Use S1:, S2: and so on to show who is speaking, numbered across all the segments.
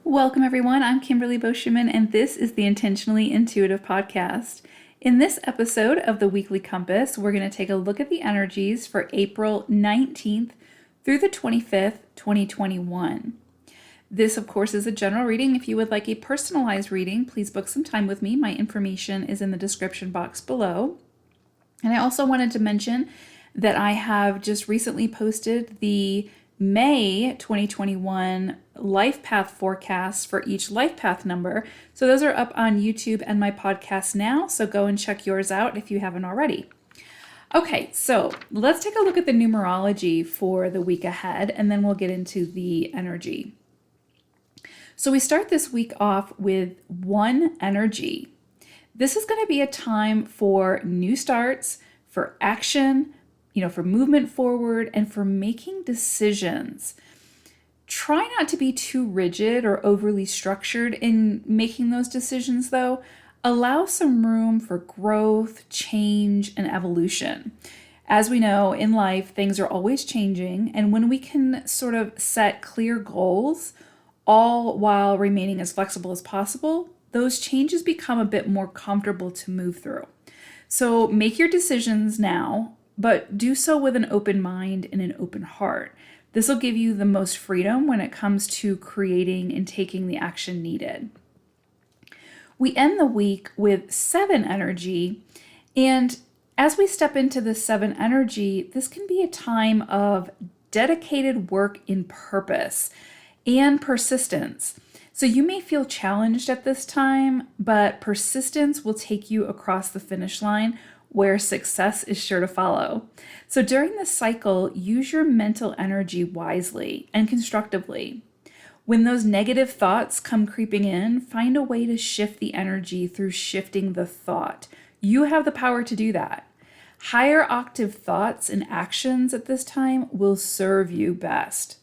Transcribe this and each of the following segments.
S1: Welcome, everyone. I'm Kimberly Boschuman, and this is the Intentionally Intuitive Podcast. In this episode of the Weekly Compass, we're going to take a look at the energies for April 19th through the 25th, 2021. This, of course, is a general reading. If you would like a personalized reading, please book some time with me. My information is in the description box below. And I also wanted to mention that I have just recently posted the May 2021 life path forecasts for each life path number. So those are up on YouTube and my podcast now. So go and check yours out if you haven't already. Okay, so let's take a look at the numerology for the week ahead, and then we'll get into the energy. So we start this week off with one energy. This is going to be a time for new starts, for action, for movement forward, and for making decisions. Try not to be too rigid or overly structured in making those decisions, though. Allow some room for growth, change, and evolution. As we know, in life, things are always changing, and when we can sort of set clear goals, all while remaining as flexible as possible, those changes become a bit more comfortable to move through. So make your decisions now, but do so with an open mind and an open heart. This will give you the most freedom when it comes to creating and taking the action needed. We end the week with 7 energy, and as we step into the 7 energy, this can be a time of dedicated work in purpose and persistence. So you may feel challenged at this time, but persistence will take you across the finish line where success is sure to follow. So during this cycle, use your mental energy wisely and constructively. When those negative thoughts come creeping in, find a way to shift the energy through shifting the thought. You have the power to do that. Higher octave thoughts and actions at this time will serve you best.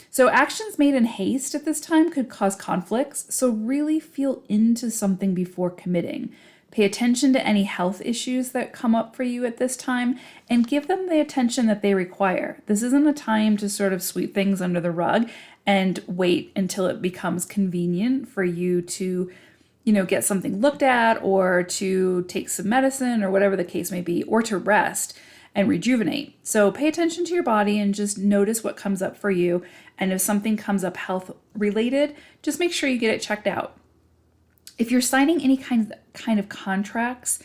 S1: So actions made in haste at this time could cause conflicts, so really feel into something before committing. Pay attention to any health issues that come up for you at this time and give them the attention that they require. This isn't a time to sort of sweep things under the rug and wait until it becomes convenient for you to, get something looked at or to take some medicine or whatever the case may be, or to rest and rejuvenate. So pay attention to your body and just notice what comes up for you. And if something comes up health related, just make sure you get it checked out. If you're signing any kind of contracts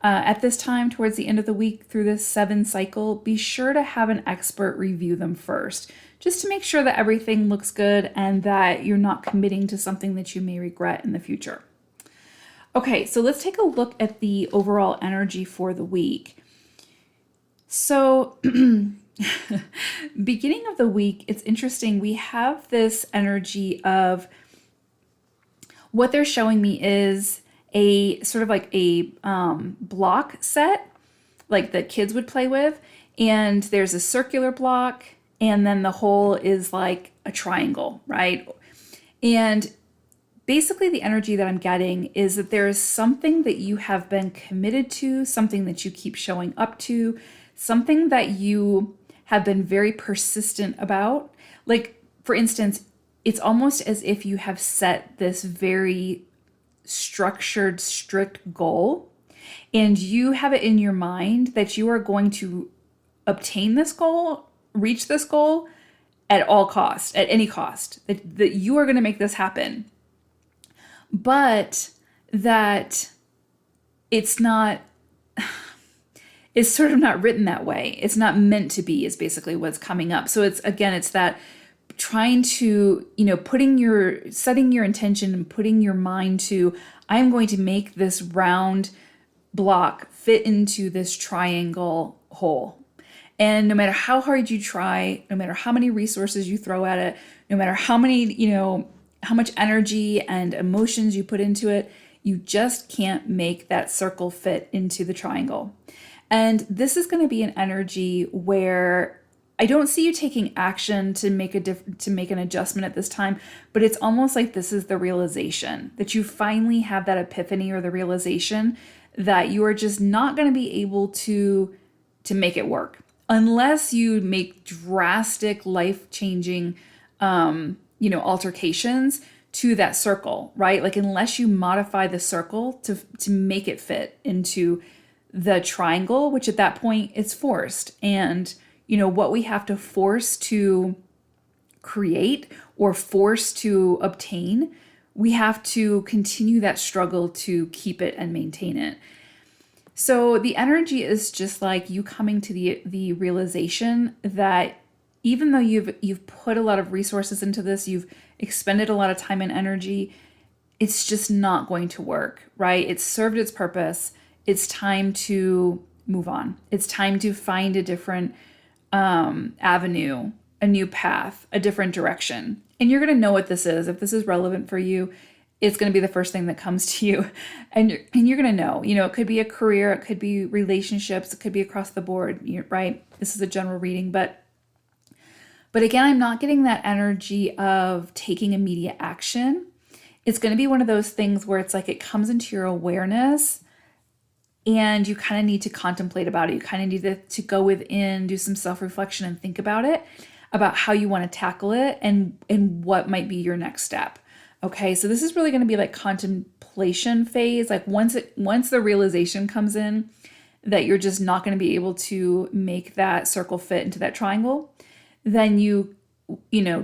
S1: at this time towards the end of the week through this 7 cycle, be sure to have an expert review them first, just to make sure that everything looks good and that you're not committing to something that you may regret in the future. Okay, so let's take a look at the overall energy for the week. So beginning of the week, it's interesting. We have this energy of what they're showing me is a sort of like a block set, like the kids would play with. And there's a circular block, and then the whole is like a triangle, right? And basically the energy that I'm getting is that there is something that you have been committed to, something that you keep showing up to, something that you have been very persistent about. Like, for instance, it's almost as if you have set this very structured, strict goal, and you have it in your mind that you are going to obtain this goal, reach this goal at all cost, at any cost, that you are going to make this happen. But that it's sort of not written that way. It's not meant to be, is basically what's coming up. So it's that trying to, setting your intention and putting your mind to, I'm going to make this round block fit into this triangle hole. And no matter how hard you try, no matter how many resources you throw at it, no matter how much energy and emotions you put into it, you just can't make that circle fit into the triangle. And this is going to be an energy where I don't see you taking action to make an adjustment at this time, but it's almost like this is the realization that you finally have that epiphany or the realization that you are just not going to be able to make it work unless you make drastic life-changing altercations to that circle, right? Like unless you modify the circle to make it fit into the triangle, which at that point it's forced. And what we have to force to create or force to obtain, we have to continue that struggle to keep it and maintain it. So the energy is just like you coming to the realization that even though you've put a lot of resources into this, you've expended a lot of time and energy, it's just not going to work, right? It's served its purpose. It's time to move on. It's time to find a different avenue, a new path, a different direction. And you're going to know what this is. If this is relevant for you, it's going to be the first thing that comes to you. And you're going to know, it could be a career, it could be relationships, it could be across the board, right? This is a general reading, but again, I'm not getting that energy of taking immediate action. It's going to be one of those things where it's like it comes into your awareness and you kind of need to contemplate about it. You kind of need to go within, do some self-reflection and think about it, about how you want to tackle it and what might be your next step. Okay, so this is really going to be like contemplation phase. Like once the realization comes in that you're just not going to be able to make that circle fit into that triangle, then you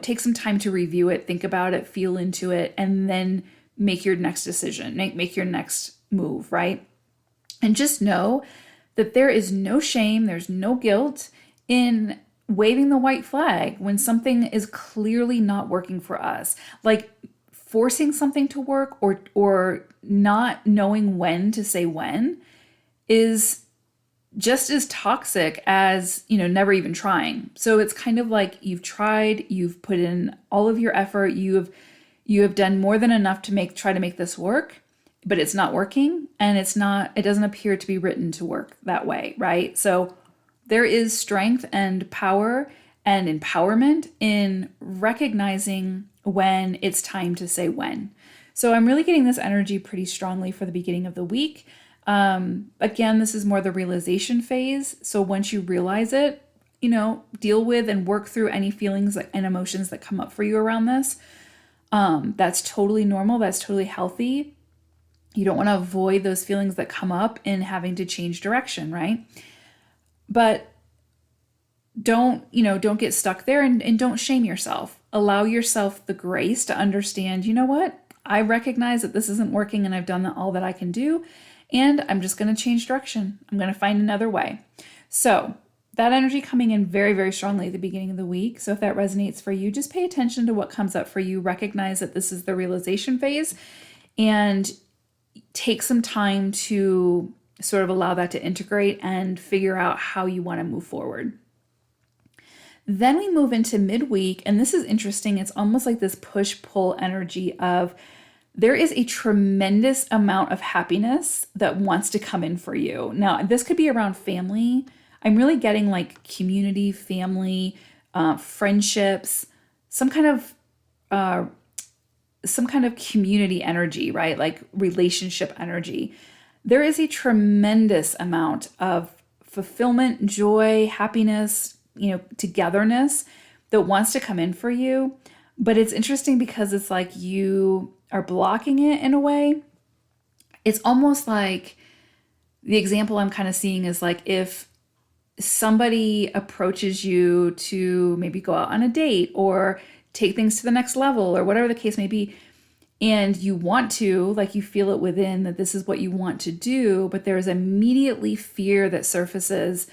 S1: take some time to review it, think about it, feel into it, and then make your next decision, make your next move, right? And just know that there is no shame, there's no guilt in waving the white flag when something is clearly not working for us. Like forcing something to work or not knowing when to say when is just as toxic as, never even trying. So it's kind of like you've tried, you've put in all of your effort, you have done more than enough to try to make this work, but it's not working and it doesn't appear to be written to work that way, right? So there is strength and power and empowerment in recognizing when it's time to say when. So I'm really getting this energy pretty strongly for the beginning of the week. Again, this is more the realization phase. So once you realize it, deal with and work through any feelings and emotions that come up for you around this. That's totally normal. That's totally healthy. You don't want to avoid those feelings that come up in having to change direction, right? But don't get stuck there and don't shame yourself. Allow yourself the grace to understand, what? I recognize that this isn't working and I've done all that I can do. And I'm just going to change direction. I'm going to find another way. So that energy coming in very, very strongly at the beginning of the week. So if that resonates for you, just pay attention to what comes up for you. Recognize that this is the realization phase and take some time to sort of allow that to integrate and figure out how you want to move forward. Then we move into midweek, and this is interesting. It's almost like this push-pull energy of there is a tremendous amount of happiness that wants to come in for you. Now, this could be around family. I'm really getting like community, family, friendships, some kind of community energy, right? Like relationship energy. There is a tremendous amount of fulfillment, joy, happiness, togetherness that wants to come in for you. But it's interesting because it's like you are blocking it in a way. It's almost like the example I'm kind of seeing is like if somebody approaches you to maybe go out on a date or take things to the next level or whatever the case may be, and you want to, like you feel it within that this is what you want to do, but there's immediately fear that surfaces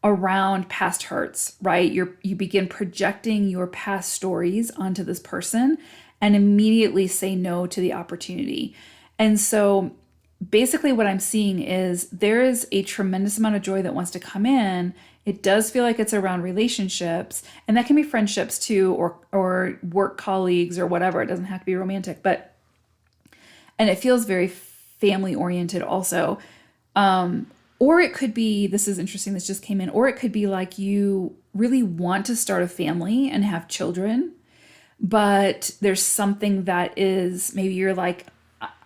S1: around past hurts, right? You begin projecting your past stories onto this person and immediately say no to the opportunity. And so basically what I'm seeing is there is a tremendous amount of joy that wants to come in. It does feel like it's around relationships, and that can be friendships too, or work colleagues or whatever. It doesn't have to be romantic, and it feels very family oriented also. Or it could be, this is interesting, this just came in, or it could be like you really want to start a family and have children, but there's something that is, maybe you're like,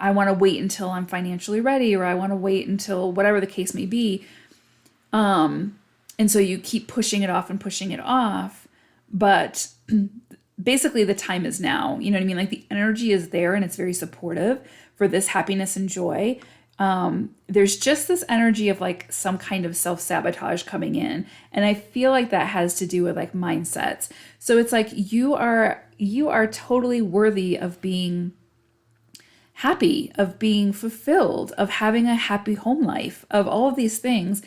S1: I want to wait until I'm financially ready, or I want to wait until whatever the case may be. And so you keep pushing it off and pushing it off, but basically the time is now. You know what I mean? Like the energy is there and it's very supportive for this happiness and joy. There's just this energy of like some kind of self-sabotage coming in. And I feel like that has to do with like mindsets. So it's like you are totally worthy of being happy, of being fulfilled, of having a happy home life, of all of these things.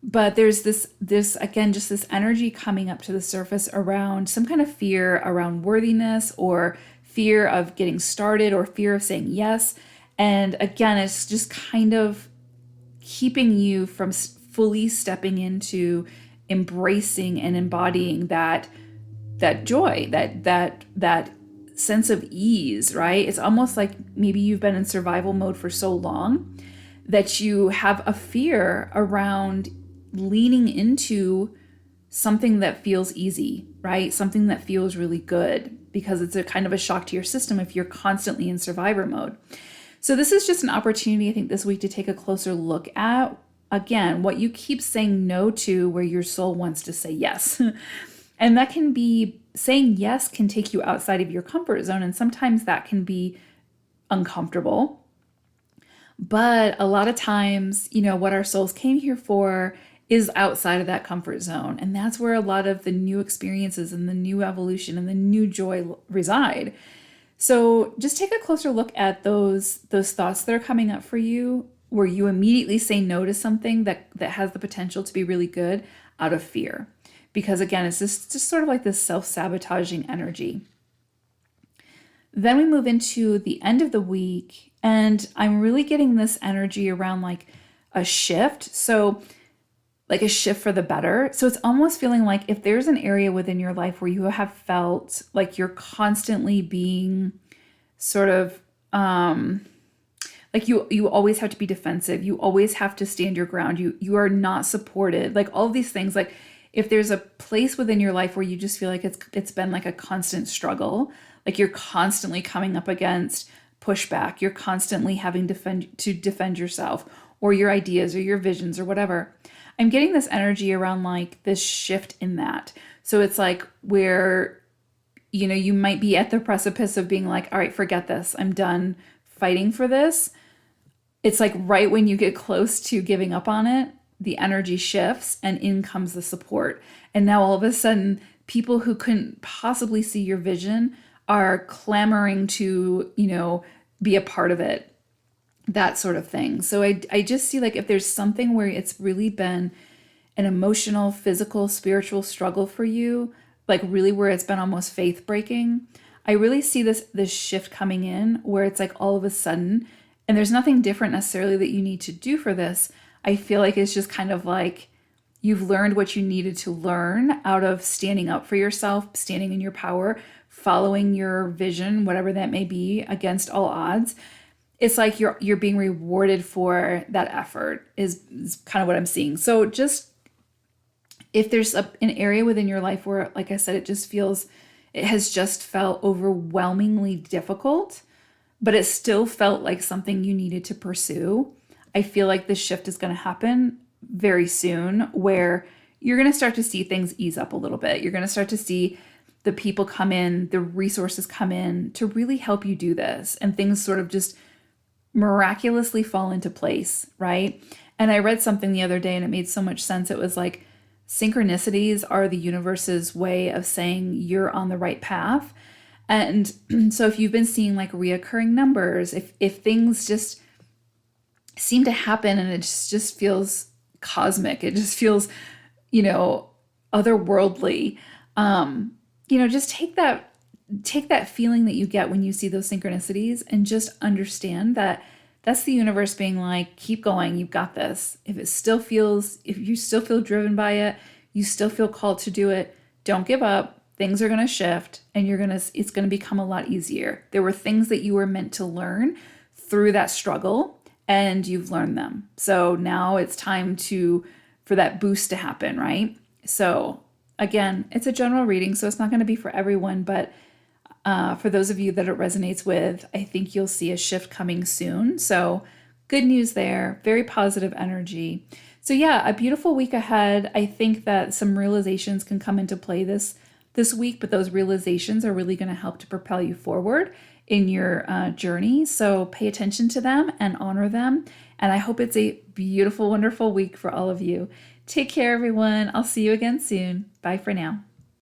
S1: But there's this again, just this energy coming up to the surface around some kind of fear around worthiness, or fear of getting started, or fear of saying yes. And again, it's just kind of keeping you from fully stepping into embracing and embodying that joy, that sense of ease, right? It's almost like maybe you've been in survival mode for so long that you have a fear around leaning into something that feels easy, right? Something that feels really good, because it's a kind of a shock to your system if you're constantly in survivor mode. So this is just an opportunity, I think, this week to take a closer look at, again, what you keep saying no to where your soul wants to say yes. And that can be, saying yes can take you outside of your comfort zone, and sometimes that can be uncomfortable. But a lot of times, what our souls came here for is outside of that comfort zone. And that's where a lot of the new experiences and the new evolution and the new joy reside. So just take a closer look at those thoughts that are coming up for you, where you immediately say no to something that has the potential to be really good out of fear. Because again, it's just sort of like this self-sabotaging energy. Then we move into the end of the week, and I'm really getting this energy around like a shift. So like a shift for the better. So it's almost feeling like if there's an area within your life where you have felt like you're constantly being sort of like you always have to be defensive, you always have to stand your ground, you are not supported, like all of these things, like if there's a place within your life where you just feel like it's been like a constant struggle, like you're constantly coming up against pushback, you're constantly having to defend yourself or your ideas or your visions or whatever. I'm getting this energy around like this shift in that. So it's like where, you might be at the precipice of being like, all right, forget this. I'm done fighting for this. It's like right when you get close to giving up on it, the energy shifts and in comes the support. And now all of a sudden, people who couldn't possibly see your vision are clamoring to, be a part of it. That sort of thing. So I just see like if there's something where it's really been an emotional, physical, spiritual struggle for you, like really where it's been almost faith breaking, I really see this shift coming in where it's like all of a sudden, and there's nothing different necessarily that you need to do for this. I feel like it's just kind of like you've learned what you needed to learn out of standing up for yourself, standing in your power, following your vision, whatever that may be, against all odds. It's like you're being rewarded for that effort is kind of what I'm seeing. So just if there's an area within your life where, like I said, it has just felt overwhelmingly difficult, but it still felt like something you needed to pursue, I feel like this shift is going to happen very soon where you're going to start to see things ease up a little bit. You're going to start to see the people come in, the resources come in to really help you do this, and things sort of just miraculously fall into place, right? And I read something the other day and it made so much sense. It was like synchronicities are the universe's way of saying you're on the right path. And so if you've been seeing like reoccurring numbers, if things just seem to happen and it just feels cosmic, it just feels, otherworldly, just take that feeling that you get when you see those synchronicities and just understand that that's the universe being like, keep going, you've got this. If you still feel driven by it, you still feel called to do it, don't give up. Things are going to shift and it's going to become a lot easier. There were things that you were meant to learn through that struggle and you've learned them. So now it's time for that boost to happen, right? So again, it's a general reading, so it's not going to be for everyone, but for those of you that it resonates with, I think you'll see a shift coming soon. So good news there, very positive energy. So yeah, a beautiful week ahead. I think that some realizations can come into play this this week, but those realizations are really going to help to propel you forward in your journey. So pay attention to them and honor them. And I hope it's a beautiful, wonderful week for all of you. Take care, everyone. I'll see you again soon. Bye for now.